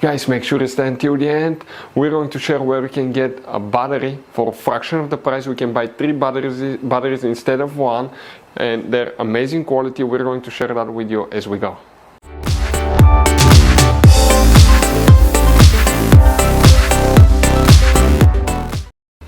Guys, make sure to stay until the end. We're going to share where we can get a battery for a fraction of the price. We can buy 3 batteries instead of 1, and they're amazing quality. We're going to share that with you as we go.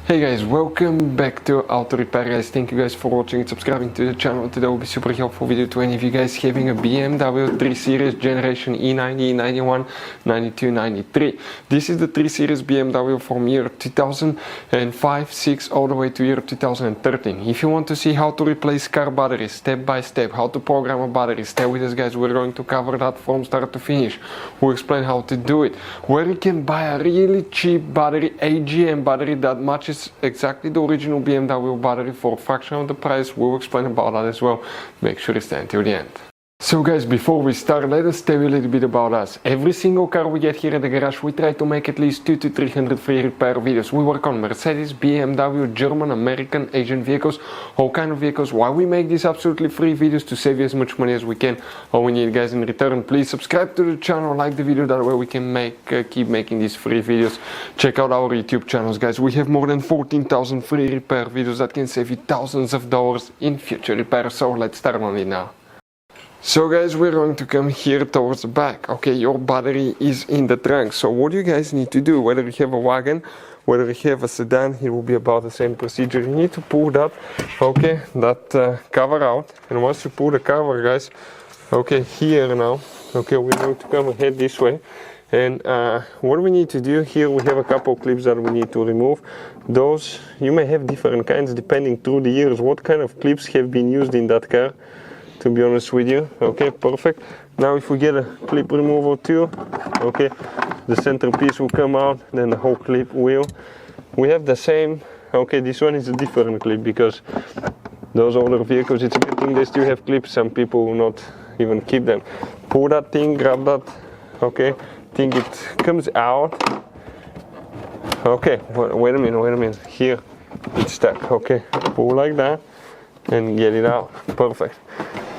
Hey guys, welcome back to Auto Repair guys. Thank you guys for watching and subscribing to the channel. Today will be super helpful video to any of you guys having a BMW 3 Series generation E90 E91 92 93. This is the 3 Series BMW from year 2005, 6 all the way to year 2013. If you want to see how to replace car batteries step by step, how to program a battery, stay with us guys. We're going to cover that from start to finish. We'll explain how to do it, where you can buy a really cheap battery, AGM battery that matches exactly the original BMW battery for a fraction of the price. We'll explain about that as well. Make sure to stay until the end. So guys, before we start, let us tell you a little bit about us. Every single car we get here at the garage, we try to make at least 200 to 300 free repair videos. We work on Mercedes, BMW, German, American, Asian vehicles, all kind of vehicles. Why we make these absolutely free videos? To save you as much money as we can. All we need guys in return, please subscribe to the channel, like the video, that way we can keep making these free videos. Check out our YouTube channels guys. We have more than 14,000 free repair videos that can save you thousands of dollars in future repairs. So let's start on it now. So guys, we're going to come here towards the back. Okay, your battery is in the trunk. So what you guys need to do, whether you have a wagon, whether you have a sedan, it will be about the same procedure. You need to pull that, okay, that cover out. And once you pull the cover guys, okay, here now, okay, we're going to come ahead this way. And what we need to do here, we have a couple of clips that we need to remove. Those, you may have different kinds depending through the years what kind of clips have been used in that car, to be honest with you. Okay, perfect. Now if we get a clip removal too, okay, the centerpiece will come out, then the whole clip will. We have the same, okay, this one is a different clip because those older vehicles, it's a good thing they still have clips. Some people will not even keep them. Pull that thing, grab that, okay, think it comes out. Okay, wait a minute, here it's stuck. Okay, pull like that and get it out. Perfect.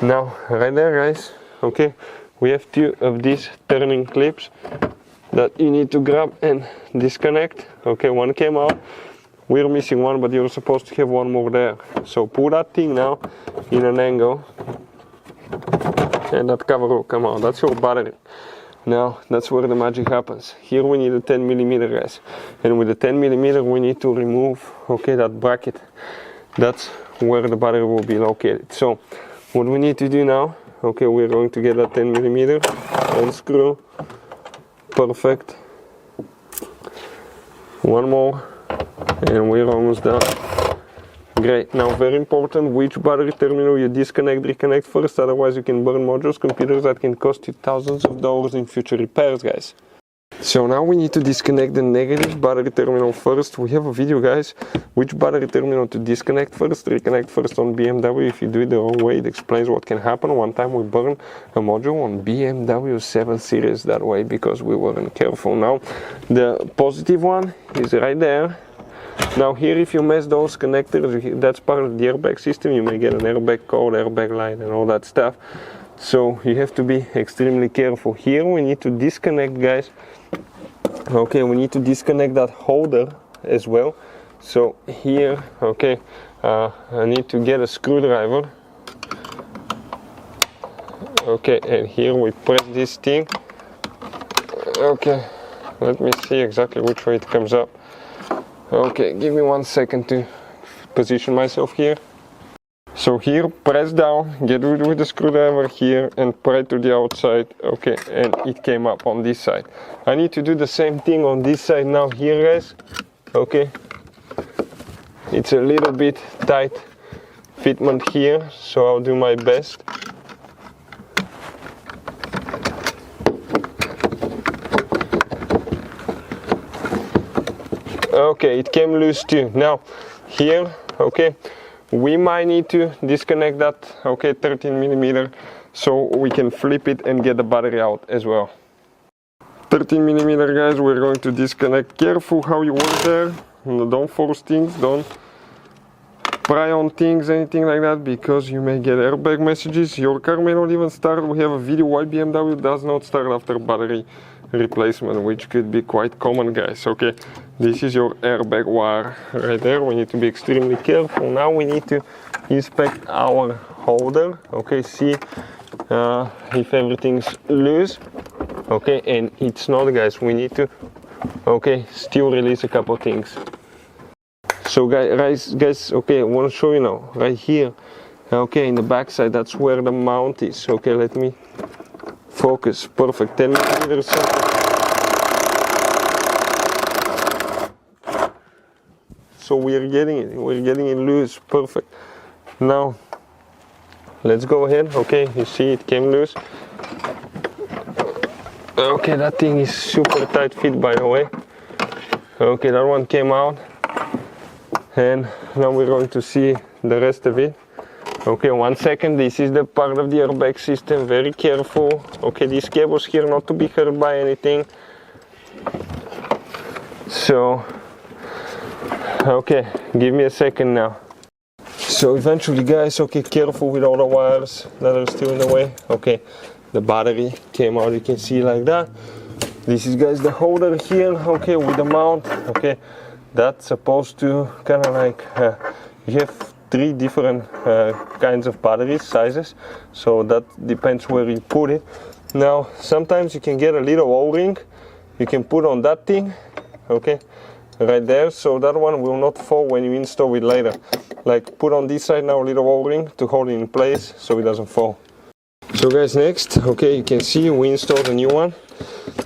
Now right there guys, okay, we have 2 of these turning clips that you need to grab and disconnect. Okay, one came out, we're missing one, but you're supposed to have one more there. So pull that thing now in an angle and that cover will come out. That's your battery. Now that's where the magic happens. Here we need a 10mm guys, and with the 10mm we need to remove, okay, that bracket. That's where the battery will be located. So what we need to do now, okay, we're going to get that 10mm, unscrew, perfect, one more, and we're almost done. Great. Now very important, which battery terminal you disconnect, reconnect first, otherwise you can burn modules, computers that can cost you thousands of dollars in future repairs guys. So now we need to disconnect the negative battery terminal first. We have a video guys, which battery terminal to disconnect first, reconnect first on BMW. If you do it the wrong way, it explains what can happen. One time we burned a module on BMW 7 Series that way because we weren't careful. Now the positive one is right there. Now here if you mess those connectors, that's part of the airbag system. You may get an airbag cord, airbag light and all that stuff. So you have to be extremely careful. Here we need to disconnect guys. Okay, we need to disconnect that holder as well. So here, okay, I need to get a screwdriver. Okay, and here we press this thing. Okay, let me see exactly which way it comes up. Okay, give me 1 second to position myself here. So here, press down, get rid with the screwdriver here and pry to the outside, okay, and it came up on this side. I need to do the same thing on this side now here guys, okay. It's a little bit tight fitment here, so I'll do my best. Okay, it came loose too. Now here, okay, we might need to disconnect that, okay, 13mm, so we can flip it and get the battery out as well. 13mm guys, we're going to disconnect. Careful how you work there, don't force things, don't pry on things, anything like that, because you may get airbag messages. Your car may not even start. We have a video why BMW does not start after battery replacement, which could be quite common, guys. Okay, this is your airbag wire right there. We need to be extremely careful. Now we need to inspect our holder. Okay, see if everything's loose. Okay, and it's not, guys. We need to still release a couple things. So guys, okay, I want to show you now right here. Okay, in the back side, that's where the mount is. Okay, let me focus. Perfect. 10 millimeters. So we're getting it loose. Perfect. Now let's go ahead. Okay, you see it came loose. Okay, that thing is super tight fit, by the way. Okay, that one came out, and now we're going to see the rest of it. Okay, 1 second. This is the part of the airbag system. Very careful. Okay, these cables here not to be hurt by anything. So, okay, give me a second now. So eventually, guys, okay, careful with all the wires that are still in the way. Okay, the battery came out, you can see like that. This is, guys, the holder here, okay, with the mount. Okay, that's supposed to kind of like, you have 3 different kinds of batteries, sizes, so that depends where you put it. Now, sometimes you can get a little O-ring, you can put on that thing, okay, right there, so that one will not fall when you install it later. Like, put on this side now a little O-ring to hold it in place so it doesn't fall. So guys, next, okay, you can see we installed a new one.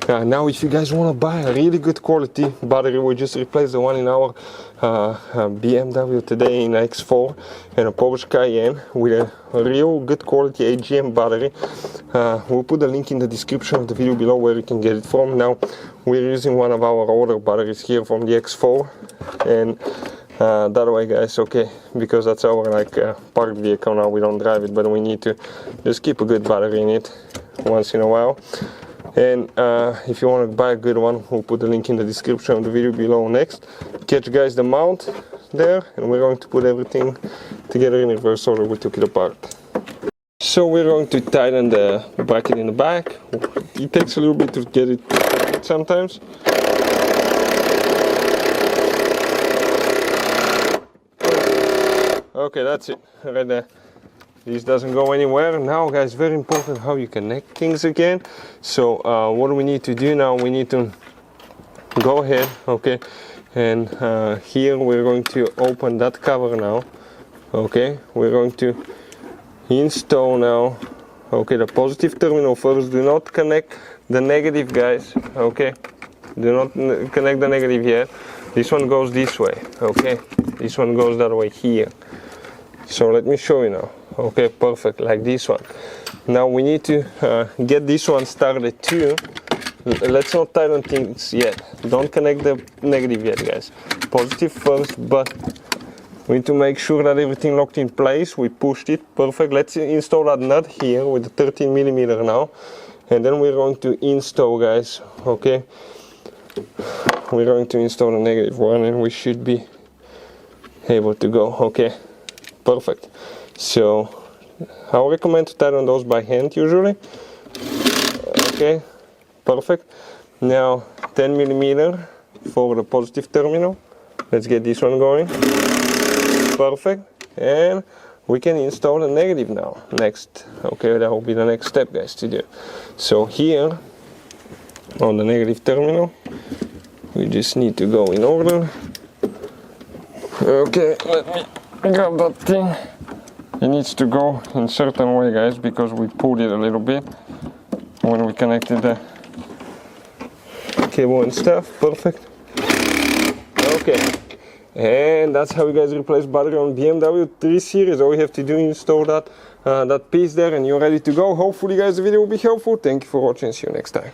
Now if you guys want to buy a really good quality battery, we just replaced the one in our BMW today in X4 and a Porsche Cayenne with a real good quality AGM battery. We'll put the link in the description of the video below where you can get it from. Now we're using one of our older batteries here from the X4, and that way, guys, okay, because that's our parked vehicle now. We don't drive it, but we need to just keep a good battery in it once in a while. And if you want to buy a good one, we'll put the link in the description of the video below. Next, catch, guys, the mount there, and we're going to put everything together in reverse order. We took it apart. So we're going to tighten the bracket in the back. It takes a little bit to get it sometimes. Okay, that's it right there. This doesn't go anywhere. Now, guys, very important how you connect things again. So what do we need to do now? We need to go ahead, okay, and here we're going to open that cover now. Okay, we're going to install now, okay, the positive terminal first. Do not connect the negative, guys, okay, do not connect the negative yet. This one goes this way, okay, this one goes that way here. So let me show you now. Okay, perfect, like this one. Now we need to get this one started too. Let's not tighten things yet. Don't connect the negative yet, guys. Positive first, but we need to make sure that everything locked in place. We pushed it, perfect. Let's install that nut here with the 13 millimeter now. And then we're going to install, guys, okay. We're going to install the negative one and we should be able to go, okay. Perfect. So I would recommend to tighten those by hand usually. Okay, perfect. Now 10 millimeter for the positive terminal. Let's get this one going. Perfect. And we can install the negative now. Next. Okay, that will be the next step, guys, to do. So here on the negative terminal, we just need to go in order. Okay, let me grab that thing. It needs to go in certain way, guys, because we pulled it a little bit when we connected the cable and stuff. Perfect. Okay, and that's how you guys replace battery on BMW 3 Series. All you have to do is install that that piece there and you're ready to go. Hopefully, guys, the video will be helpful. Thank you for watching. See you next time.